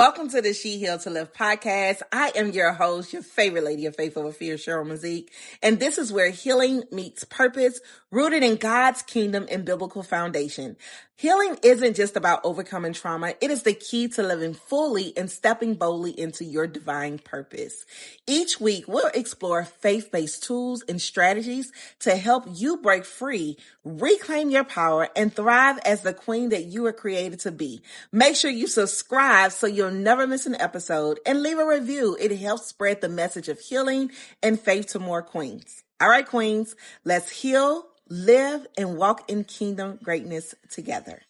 Welcome to the She Heal to Live podcast. I am your host, your favorite lady of faith over fear, Cheryl Mazik. And this is where healing meets purpose, rooted in God's kingdom and biblical foundation. Healing isn't just about overcoming trauma. It is the key to living fully and stepping boldly into your divine purpose. Each week, we'll explore faith-based tools and strategies to help you break free, reclaim your power, and thrive as the queen that you were created to be. Make sure you subscribe so you'll never miss an episode, and leave a review. It helps spread the message of healing and faith to more queens. All right, queens, let's heal, live, and walk in kingdom greatness together.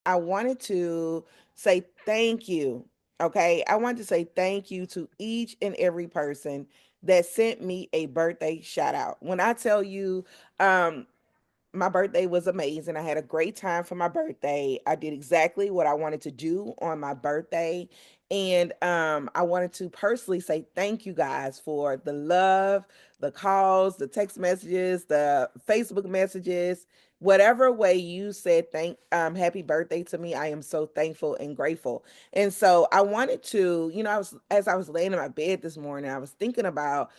I wanted to say thank you. Okay. I want to say thank you to each and every person that sent me a birthday shout out. When I tell you, my birthday was amazing. I had a great time for my birthday. I did exactly what I wanted to do on my birthday. And I wanted to personally say thank you guys for the love, the calls, the text messages, the Facebook messages, whatever way you said thank happy birthday to me. I am so thankful and grateful. And so I wanted to, as I was laying in my bed this morning, I was thinking about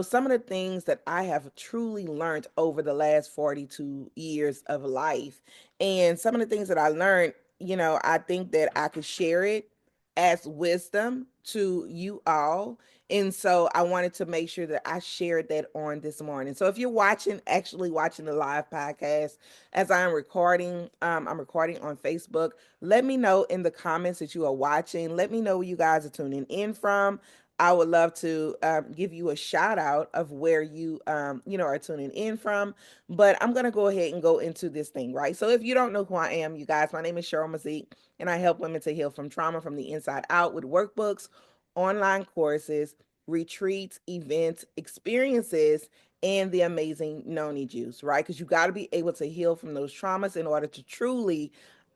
some of the things that I have truly learned over the last 42 years of life. And some of the things that I learned, I think that I could share it as wisdom to you all. And so I wanted to make sure that I shared that on this morning. So if you're actually watching the live podcast as I'm recording on Facebook. Let me know in the comments that you are watching. Let me know where you guys are tuning in from. I would love to give you a shout out of where you are tuning in from. But I'm gonna go ahead and go into this thing, right? So if you don't know who I am, you guys, my name is Cheryl Mazik, and I help women to heal from trauma from the inside out with workbooks, online courses, retreats, events, experiences, and the amazing Noni juice, right? Because you got to be able to heal from those traumas in order to truly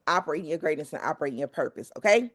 operate in your greatness and operate in your purpose, okay?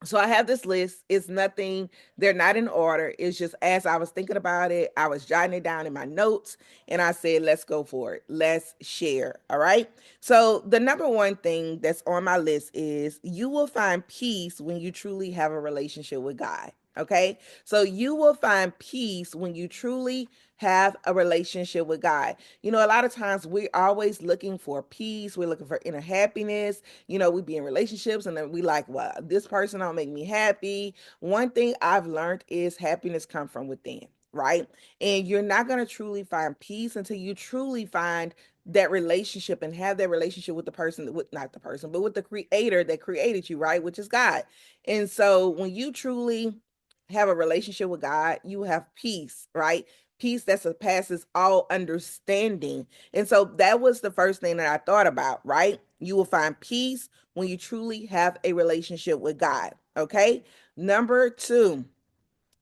So I have this list. It's nothing, they're not in order. It's just as I was thinking about it, I was jotting it down in my notes and I said, let's go for it. Let's share. All right. So the number one thing that's on my list is you will find peace when you truly have a relationship with God. Okay. So you will find peace when you truly have a relationship with God. A lot of times we're always looking for peace. We're looking for inner happiness. We be in relationships and then we like, well, this person don't make me happy. One thing I've learned is happiness come from within, right? And you're not going to truly find peace until you truly find that relationship and have that relationship with the person, with not the person, but with the creator that created you, right? Which is God. And so when you truly have a relationship with God, you have peace, right? Peace that surpasses all understanding. And so that was the first thing that I thought about, right? You will find peace when you truly have a relationship with God. Okay. Number two,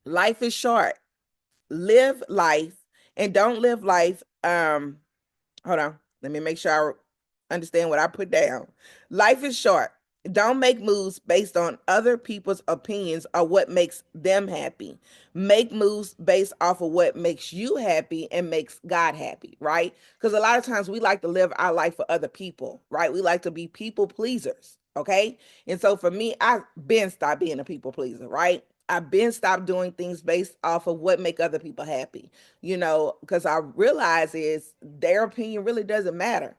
life is short. Live life and don't live life. Hold on. Let me make sure I understand what I put down. Life is short. Don't make moves based on other people's opinions or what makes them happy. Make moves based off of what makes you happy and makes God happy, right? Because a lot of times we like to live our life for other people, right? We like to be people pleasers, okay? And so for me, I've been stopped being a people pleaser, right? I've been stopped doing things based off of what make other people happy, because I realize is their opinion really doesn't matter.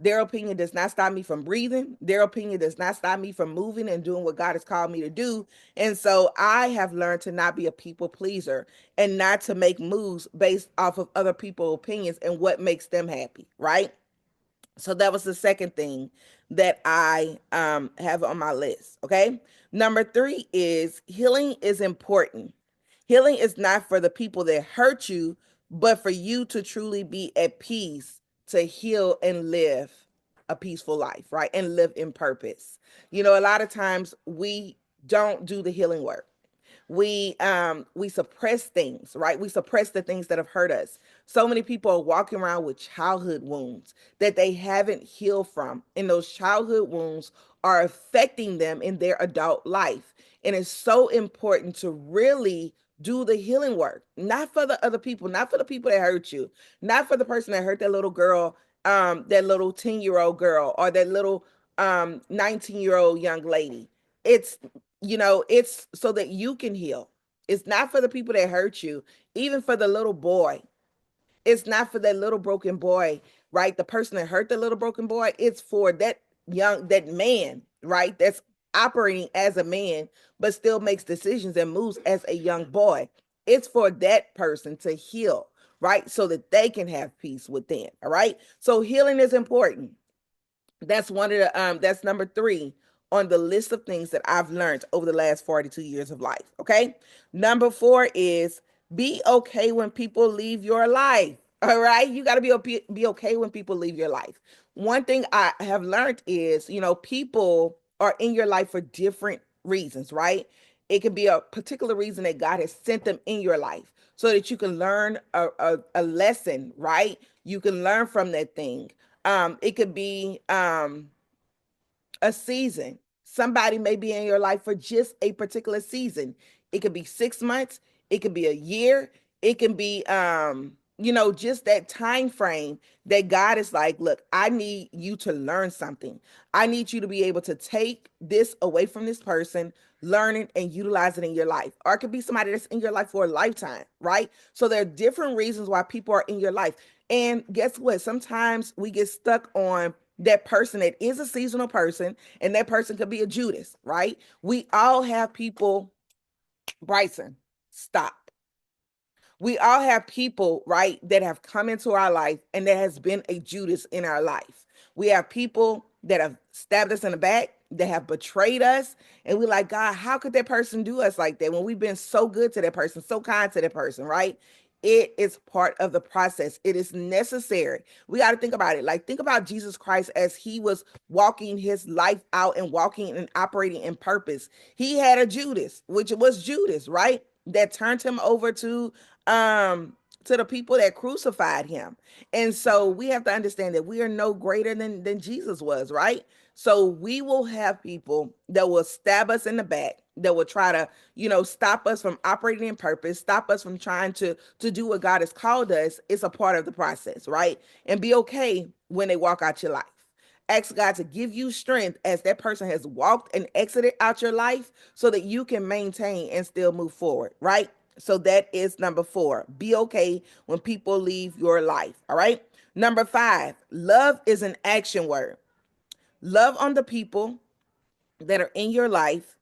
Their opinion does not stop me from breathing. Their opinion does not stop me from moving and doing what God has called me to do. And so I have learned to not be a people pleaser and not to make moves based off of other people's opinions and what makes them happy, right? So that was the second thing that I have on my list. Okay. Number three is healing is important. Healing is not for the people that hurt you, but for you to truly be at peace, to heal and live a peaceful life, right? And live in purpose. A lot of times we don't do the healing work. We suppress things, right? We suppress the things that have hurt us. So many people are walking around with childhood wounds that they haven't healed from, and those childhood wounds are affecting them in their adult life. And it's so important to really do the healing work, not for the other people, not for the people that hurt you, not for the person that hurt that little girl, that little 10-year-old girl, or that little 19-year-old young lady. It's It's so that you can heal. It's not for the people that hurt you, even for the little boy. It's not for that little broken boy, right? The person that hurt the little broken boy. It's for that man, right? That's operating as a man, but still makes decisions and moves as a young boy. It's for that person to heal, right? So that they can have peace within. All right. So healing is important. That's number 3 on the list of things that I've learned over the last 42 years of life. Okay. Number 4 is be okay when people leave your life. All right. You got to be okay when people leave your life. One thing I have learned is, people are in your life for different reasons, right? It could be a particular reason that God has sent them in your life so that you can learn a lesson, right? You can learn from that thing. It could be a season. Somebody may be in your life for just a particular season. It could be 6 months, it could be a year, it can be just that time frame that God is like, look, I need you to learn something. I need you to be able to take this away from this person, learn it and utilize it in your life. Or it could be somebody that's in your life for a lifetime, right? So there are different reasons why people are in your life. And guess what? Sometimes we get stuck on that person that is a seasonal person, and that person could be a Judas, right? We all have people, Bryson, stop. We all have people, right, that have come into our life and there has been a Judas in our life. We have people that have stabbed us in the back, that have betrayed us, and we're like, God, how could that person do us like that when we've been so good to that person, so kind to that person, right? It is part of the process. It is necessary. We got to think about it. Like, think about Jesus Christ as he was walking his life out and walking and operating in purpose. He had a Judas, which was Judas, right? That turned him over to the people that crucified him. And so we have to understand that we are no greater than Jesus was, right? So we will have people that will stab us in the back, that will try to, stop us from operating in purpose, stop us from trying to do what God has called us. It's a part of the process, right? And be okay when they walk out your life. Ask God to give you strength as that person has walked and exited out your life so that you can maintain and still move forward, right? So that is number 4. Be okay when people leave your life. All right. Number 5, love is an action word. Love on the people that are in your life,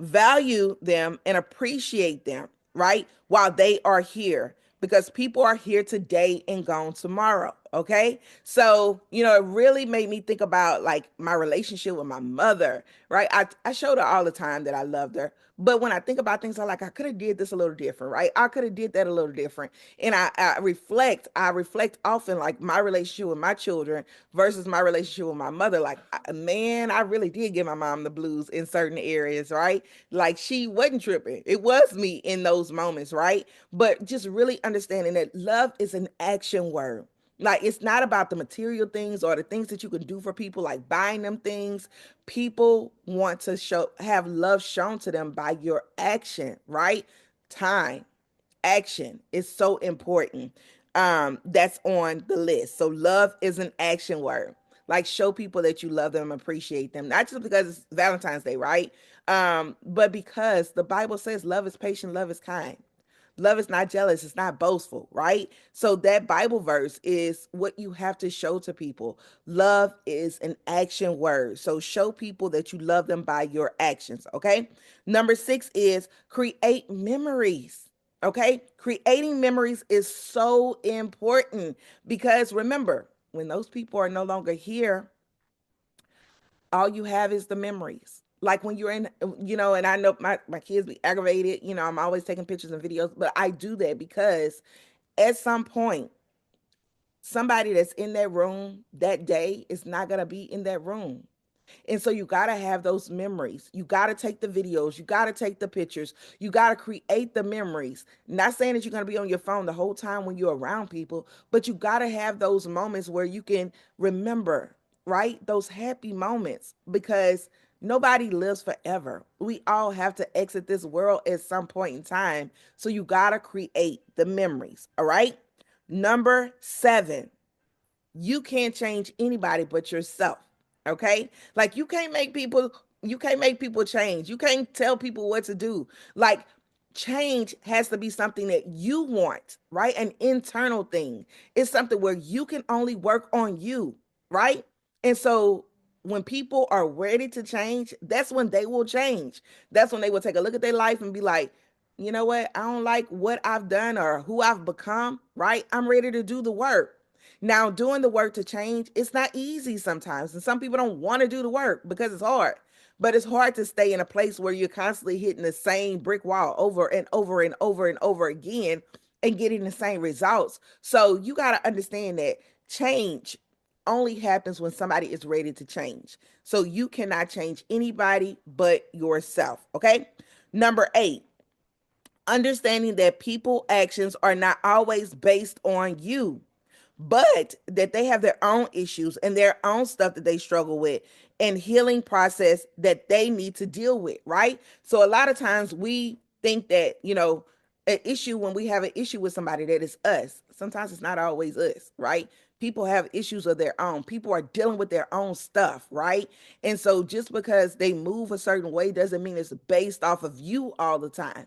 value them and appreciate them, right? While they are here, because people are here today and gone tomorrow. Okay. So, it really made me think about like my relationship with my mother, right? I showed her all the time that I loved her. But when I think about things, I like, I could have did this a little different, right? I could have did that a little different. And I reflect often like my relationship with my children versus my relationship with my mother. Like, man, I really did give my mom the blues in certain areas, right? Like, she wasn't tripping. It was me in those moments, right? But just really understanding that love is an action word. Like, it's not about the material things or the things that you can do for people, like buying them things. People want to have love shown to them by your action, right? Time, action is so important. That's on the list. So love is an action word. Like, show people that you love them, appreciate them, not just because it's Valentine's Day, right? But because the Bible says love is patient, love is kind. Love is not jealous, it's not boastful, right? So that Bible verse is what you have to show to people. Love is an action word. So show people that you love them by your actions, okay? Number 6 is create memories. Okay? Creating memories is so important because remember, when those people are no longer here, all you have is the memories. Like when you're in, and I know my kids be aggravated, I'm always taking pictures and videos, but I do that because at some point, somebody that's in that room that day is not going to be in that room. And so you got to have those memories. You got to take the videos. You got to take the pictures. You got to create the memories. Not saying that you're going to be on your phone the whole time when you're around people, but you got to have those moments where you can remember, right? Those happy moments because nobody lives forever. We all have to exit this world at some point in time. So you got to create the memories. All right. Number 7, you can't change anybody but yourself. Okay. Like, you can't make people You can't make people change. You can't tell people what to do. Like, change has to be something that you want, right? An internal thing. It's something where you can only work on you, right? And so when people are ready to change, that's when they will change. That's when they will take a look at their life and be like, you know what? I don't like what I've done or who I've become, right? I'm ready to do the work. Now, doing the work to change, it's not easy sometimes. And some people don't want to do the work because it's hard. But it's hard to stay in a place where you're constantly hitting the same brick wall over and over and over and over again and getting the same results. So you got to understand that change only happens when somebody is ready to change. So you cannot change anybody but yourself. Okay. Number 8, understanding that people actions are not always based on you, but that they have their own issues and their own stuff that they struggle with and healing process that they need to deal with, right? So a lot of times we think that, an issue, when we have an issue with somebody, that is us. Sometimes it's not always us, right? People have issues of their own. People are dealing with their own stuff, right? And so just because they move a certain way doesn't mean it's based off of you all the time.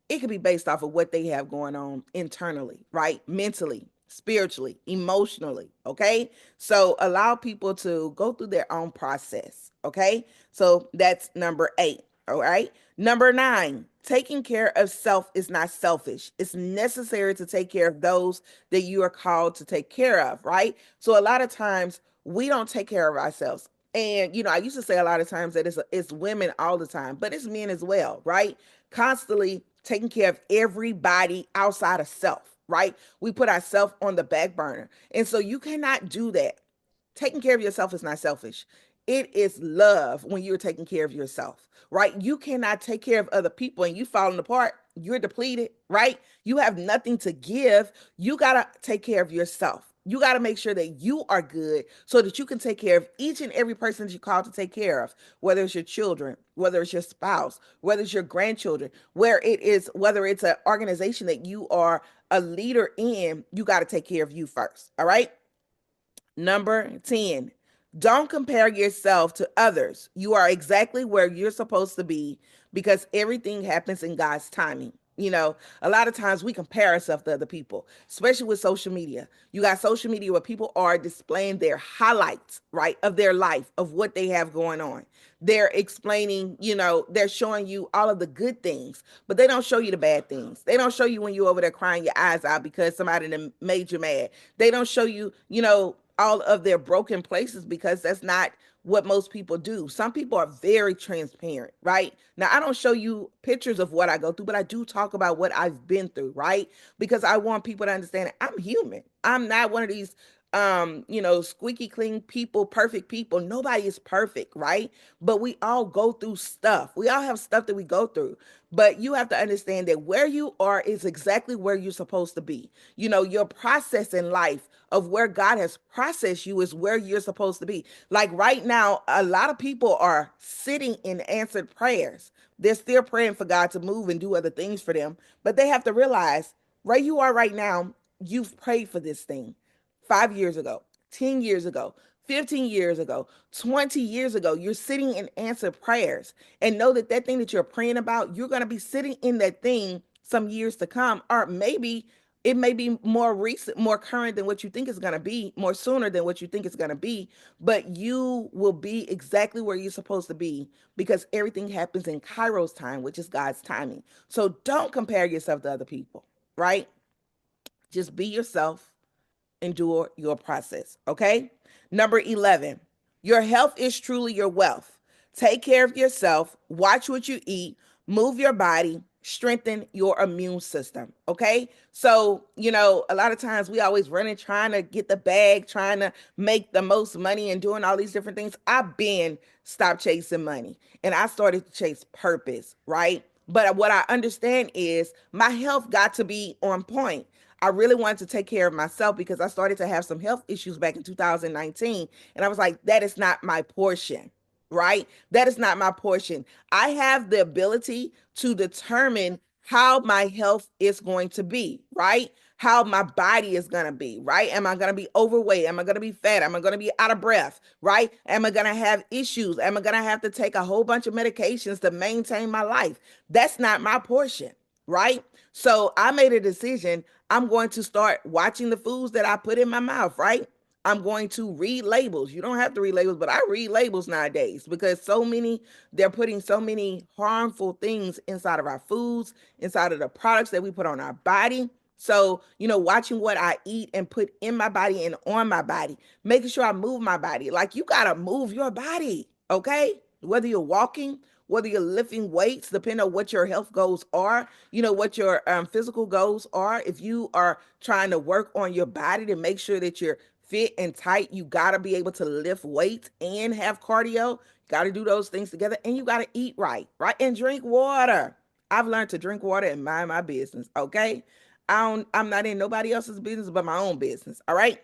It could be based off of what they have going on internally, right? Mentally, spiritually, emotionally. Okay. So allow people to go through their own process. Okay. So that's number 8. All right. Number 9, taking care of self is not selfish. It's necessary to take care of those that you are called to take care of. Right. So a lot of times we don't take care of ourselves. And I used to say a lot of times that it's women all the time, but it's men as well, right? Constantly taking care of everybody outside of self, right? We put ourselves on the back burner. And so you cannot do that. Taking care of yourself is not selfish. It is love when you're taking care of yourself, right? You cannot take care of other people and you falling apart. You're depleted, right? You have nothing to give. You got to take care of yourself. You got to make sure that you are good so that you can take care of each and every person that you're called to take care of, whether it's your children, whether it's your spouse, whether it's your grandchildren, whether it's an organization that you are a leader in, you got to take care of you first. All right. Number 10, don't compare yourself to others. You are exactly where you're supposed to be because everything happens in God's timing. A lot of times we compare ourselves to other people, especially with social media. You got social media where people are displaying their highlights, right, of their life, of what they have going on. They're explaining, they're showing you all of the good things, but they don't show you the bad things. They don't show you when you're over there crying your eyes out because somebody done made you mad. They don't show you, all of their broken places because that's not what most people do. Some people are very transparent, right? Now, I don't show you pictures of what I go through, but I do talk about what I've been through, right? Because I want people to understand that I'm human. I'm not one of these squeaky clean people, perfect people. Nobody is perfect, right? But we all go through stuff. We all have stuff that we go through. But you have to understand that where you are is exactly where you're supposed to be. Your process in life of where God has processed you is where you're supposed to be. Like right now, a lot of people are sitting in answered prayers. They're still praying for God to move and do other things for them. But they have to realize where you are right now, you've prayed for this thing 5 years ago, 10 years ago, 15 years ago, 20 years ago. You're sitting in answered prayers and know that that thing that you're praying about, you're going to be sitting in that thing some years to come, or maybe it may be more recent, more current than what you think it's going to be, more sooner than what you think it's going to be, but you will be exactly where you're supposed to be because everything happens in Kairos time, which is God's timing. So don't compare yourself to other people, right? Just be yourself, endure your process. Okay. Number 11, your health is truly your wealth. Take care of yourself, watch what you eat, move your body, strengthen your immune system. Okay. So, a lot of times we always running, trying to get the bag, trying to make the most money and doing all these different things. I've been stopped chasing money and I started to chase purpose. Right. But what I understand is my health got to be on point. I really wanted to take care of myself because I started to have some health issues back in 2019. And I was like, that is not my portion, right? That is not my portion. I have the ability to determine how my health is going to be, right? How my body is going to be, right? Am I going to be overweight? Am I going to be fat? Am I going to be out of breath, right? Am I going to have issues? Am I going to have to take a whole bunch of medications to maintain my life? That's not my portion, right? So I made a decision. I'm going to start watching the foods that I put in my mouth, right? I'm going to read labels. You don't have to read labels, but I read labels nowadays because they're putting so many harmful things inside of our foods, inside of the products that we put on our body. So, watching what I eat and put in my body and on my body, making sure I move my body. Like, you got to move your body, okay? Whether you're walking, whether you're lifting weights, depending on what your health goals are, what your physical goals are. If you are trying to work on your body to make sure that you're fit and tight, you got to be able to lift weights and have cardio. Got to do those things together, and you got to eat right, right? And drink water. I've learned to drink water and mind my business, okay? I'm not in nobody else's business but my own business, all right?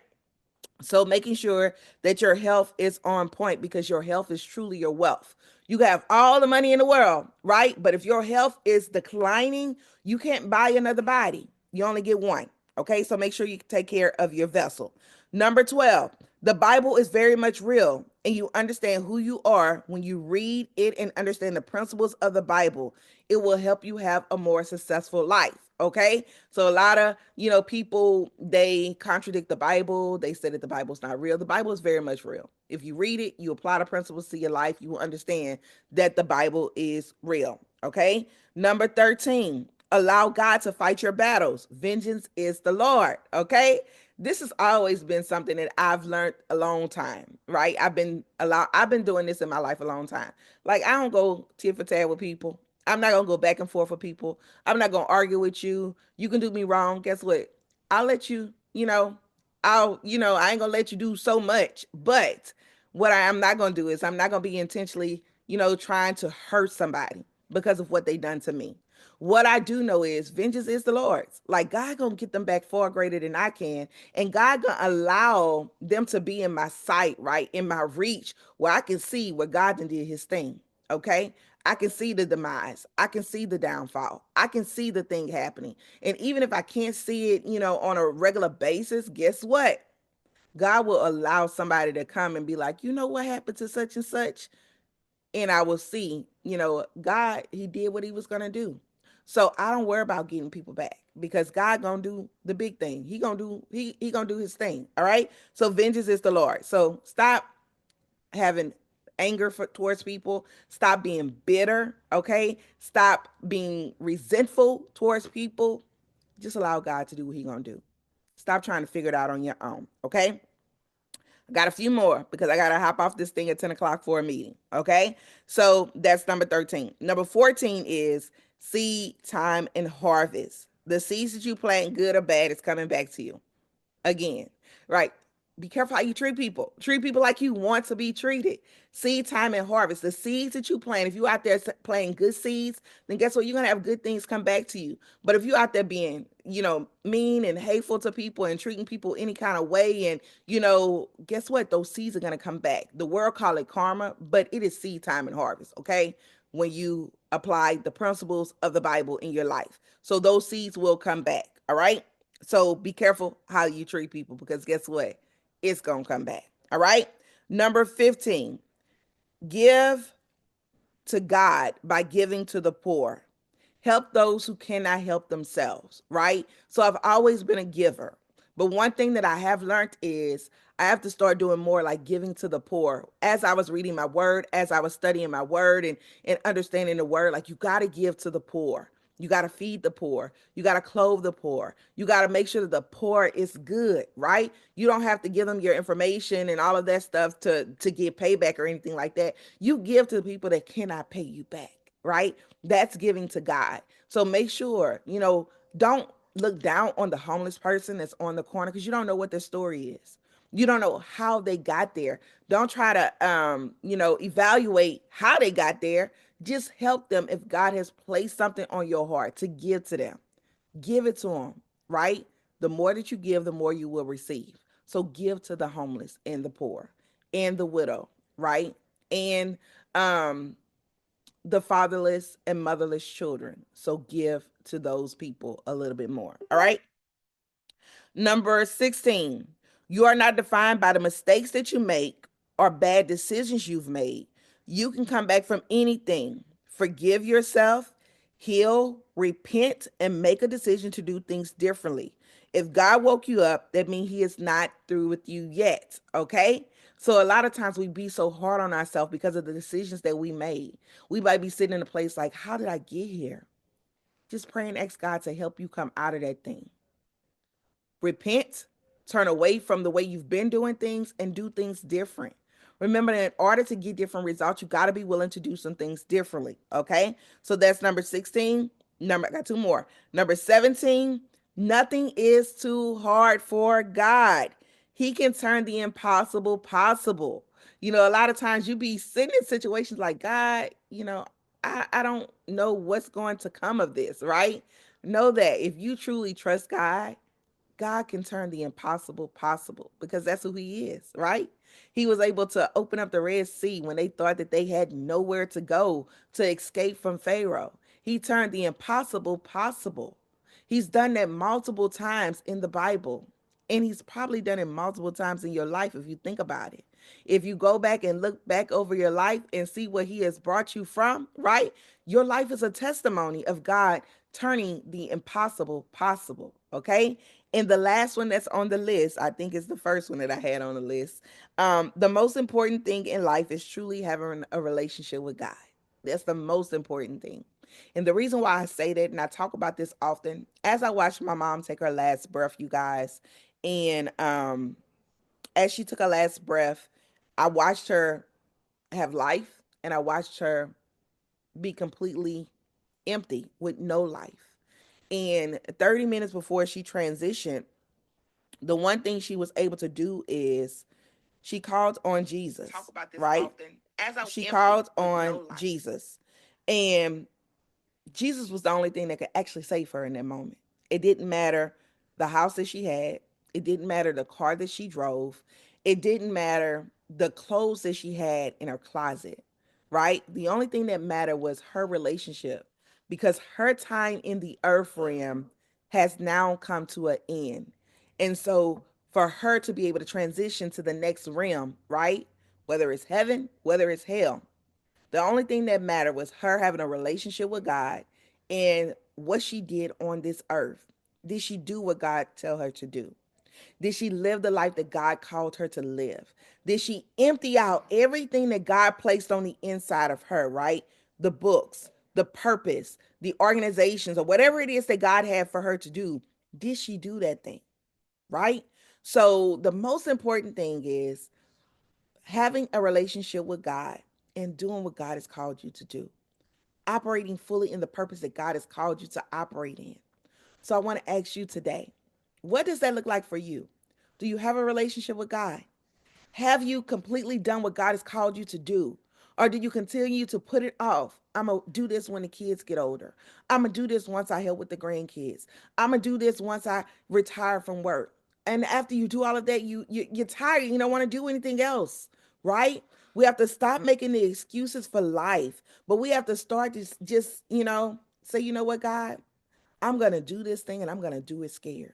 So making sure that your health is on point because your health is truly your wealth. You have all the money in the world, right? But if your health is declining, you can't buy another body. You only get one. Okay, so make sure you take care of your vessel. Number 12, the Bible is very much real, and you understand who you are when you read it and understand the principles of the Bible. It will help you have a more successful life. Okay, so a lot of people, they contradict the Bible. They say that the Bible's not real. The Bible is very much real. If you read it, you apply the principles to your life, you will understand that the Bible is real. Okay, number 13, allow God to fight your battles. Vengeance is the Lord. Okay, this has always been something that I've learned a long time, right? I've been doing this in my life a long time. Like, I don't go tit for tat with people. I'm not gonna go back and forth with people. I'm not gonna argue with you. You can do me wrong. Guess what? I'll let you, I ain't gonna let you do so much. But what I am not gonna do is I'm not gonna be intentionally, trying to hurt somebody because of what they done to me. What I do know is vengeance is the Lord's. Like, God gonna get them back far greater than I can. And God gonna allow them to be in my sight, right? In my reach, where I can see where God done did his thing. Okay. I can see the demise. I can see the downfall. I can see the thing happening. And even if I can't see it, on a regular basis, guess what? God will allow somebody to come and be like, you know what happened to such and such? And I will see, God, he did what he was going to do. So I don't worry about getting people back because God going to do the big thing. He going to do his thing. All right. So vengeance is the Lord. So stop having anger towards people. Stop being bitter. Okay. Stop being resentful towards people. Just allow God to do what he going to do. Stop trying to figure it out on your own. Okay. I got a few more because I got to hop off this thing at 10 o'clock for a meeting. Okay. So that's number 13. Number 14 is seed time and harvest. The seeds that you plant, good or bad, is coming back to you again, right? Be careful how you treat people. Treat people like you want to be treated. Seed time and harvest. The seeds that you plant, if you out there planting good seeds, then guess what? You're going to have good things come back to you. But if you out there being, mean and hateful to people and treating people any kind of way, and, guess what? Those seeds are going to come back. The world call it karma, but it is seed time and harvest, okay? When you apply the principles of the Bible in your life. So those seeds will come back, all right? So be careful how you treat people because guess what? It's going to come back. All right. Number 15, give to God by giving to the poor. Help those who cannot help themselves, right? So I've always been a giver. But one thing that I have learned is I have to start doing more like giving to the poor. As I was reading my word, as I was studying my word and understanding the word, like, you got to give to the poor. You got to feed the poor. You got to clothe the poor. You got to make sure that the poor is good, right? You don't have to give them your information and all of that stuff to get payback or anything like that. You give to the people that cannot pay you back, right? That's giving to God. So make sure, don't look down on the homeless person that's on the corner because you don't know what their story is. You don't know how they got there. Don't try to evaluate how they got there. Just help them if God has placed something on your heart to give to them. Give it to them, right? The more that you give, the more you will receive. So give to the homeless and the poor and the widow, right? And the fatherless and motherless children. So give to those people a little bit more. All right. Number 16, you are not defined by the mistakes that you make or bad decisions you've made. You can come back from anything. Forgive yourself, heal, repent, and make a decision to do things differently. If God woke you up, that means He is not through with you yet. Okay? So a lot of times we be so hard on ourselves because of the decisions that we made. We might be sitting in a place like, how did I get here? Just pray and ask God to help you come out of that thing. Repent, turn away from the way you've been doing things and do things different. Remember that in order to get different results, you got to be willing to do some things differently. Okay. So that's number 16. I got two more. Number 17, nothing is too hard for God. He can turn the impossible possible. A lot of times you be sitting in situations like, God, I don't know what's going to come of this, right? Know that if you truly trust God, God can turn the impossible possible because that's who He is, right? He was able to open up the Red Sea when they thought that they had nowhere to go to escape from Pharaoh. He turned the impossible possible. He's done that multiple times in the Bible. And He's probably done it multiple times in your life if you think about it. If you go back and look back over your life and see what He has brought you from, right? Your life is a testimony of God turning the impossible possible, okay? And the last one that's on the list, I think is the first one that I had on the list. The most important thing in life is truly having a relationship with God. That's the most important thing. And the reason why I say that, and I talk about this often, as I watched my mom take her last breath, you guys, and as she took her last breath, I watched her have life and I watched her be completely empty with no life. And 30 minutes before she transitioned, the one thing she was able to do is she called on Jesus, right? She called on Jesus. And Jesus was the only thing that could actually save her in that moment. It didn't matter the house that she had. It didn't matter the car that she drove. It didn't matter the clothes that she had in her closet, right? The only thing that mattered was her relationship because her time in the earth realm has now come to an end. And so for her to be able to transition to the next realm, right? Whether it's heaven, whether it's hell, the only thing that mattered was her having a relationship with God and what she did on this earth. Did she do what God tell her to do? Did she live the life that God called her to live? Did she empty out everything that God placed on the inside of her, right? The books, the purpose, the organizations, or whatever it is that God had for her to do. Did she do that thing, right? So the most important thing is having a relationship with God and doing what God has called you to do, operating fully in the purpose that God has called you to operate in. So I want to ask you today, what does that look like for you? Do you have a relationship with God? Have you completely done what God has called you to do? Or do you continue to put it off? I'm going to do this when the kids get older. I'm going to do this once I help with the grandkids. I'm going to do this once I retire from work. And after you do all of that, you're tired. You don't want to do anything else, right? We have to stop making the excuses for life, but we have to start to just, say, you know what, God, I'm going to do this thing and I'm going to do it scared.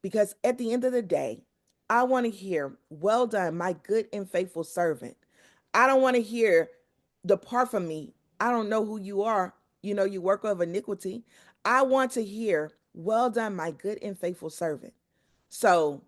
Because at the end of the day, I want to hear, well done, my good and faithful servant. I don't want to hear, depart from me. I don't know who you are. You worker of iniquity. I want to hear, well done, my good and faithful servant. So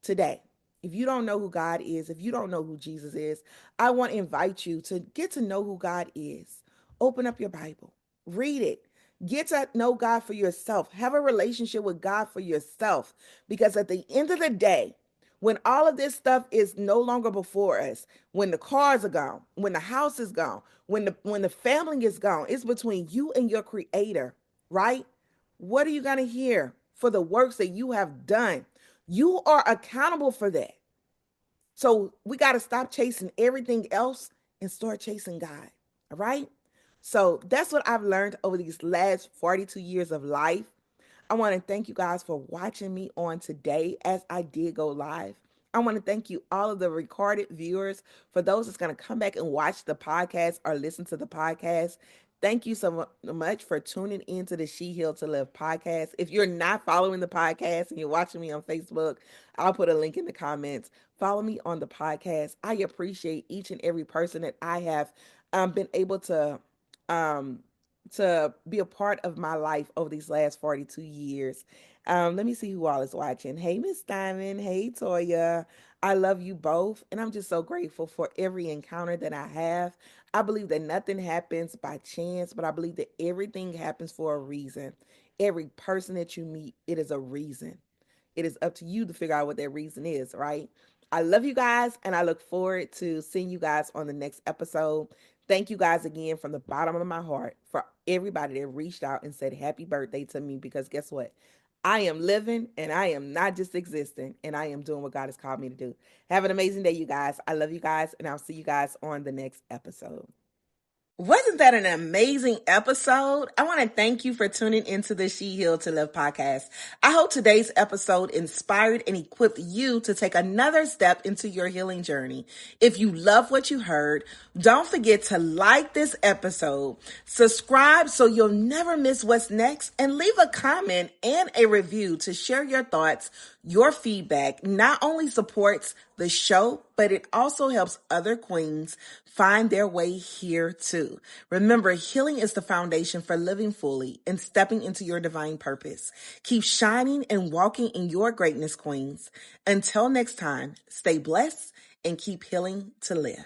today, if you don't know who God is, if you don't know who Jesus is, I want to invite you to get to know who God is. Open up your Bible, read it. Get to know God for yourself. Have a relationship with God for yourself. Because at the end of the day, when all of this stuff is no longer before us, when the cars are gone, when the house is gone, when the family is gone, it's between you and your creator, right? What are you going to hear for the works that you have done? You are accountable for that. So we got to stop chasing everything else and start chasing God. All right. So that's what I've learned over these last 42 years of life. I want to thank you guys for watching me on today as I did go live. I want to thank you, all of the recorded viewers, for those that's going to come back and watch the podcast or listen to the podcast. Thank you so much for tuning into the She Healed to Live podcast. If you're not following the podcast and you're watching me on Facebook, I'll put a link in the comments. Follow me on the podcast. I appreciate each and every person that I have been able um, to be a part of my life over these last 42 years. Let me see who all is watching. Hey, Miss Diamond. Hey, Toya. I love you both. And I'm just so grateful for every encounter that I have. I believe that nothing happens by chance, but I believe that everything happens for a reason. Every person that you meet, it is a reason. It is up to you to figure out what that reason is, right? I love you guys, and I look forward to seeing you guys on the next episode. Thank you guys again from the bottom of my heart for everybody that reached out and said happy birthday to me, because guess what? I am living and I am not just existing, and I am doing what God has called me to do. Have an amazing day, you guys. I love you guys, and I'll see you guys on the next episode. Wasn't that an amazing episode? I want to thank you for tuning into the She Healed to Live podcast. I hope today's episode inspired and equipped you to take another step into your healing journey. If you love what you heard, don't forget to like this episode, subscribe so you'll never miss what's next, and leave a comment and a review to share your thoughts. Your feedback not only supports the show, but it also helps other queens find their way here too. Remember, healing is the foundation for living fully and stepping into your divine purpose. Keep shining and walking in your greatness, queens. Until next time, stay blessed and keep healing to live.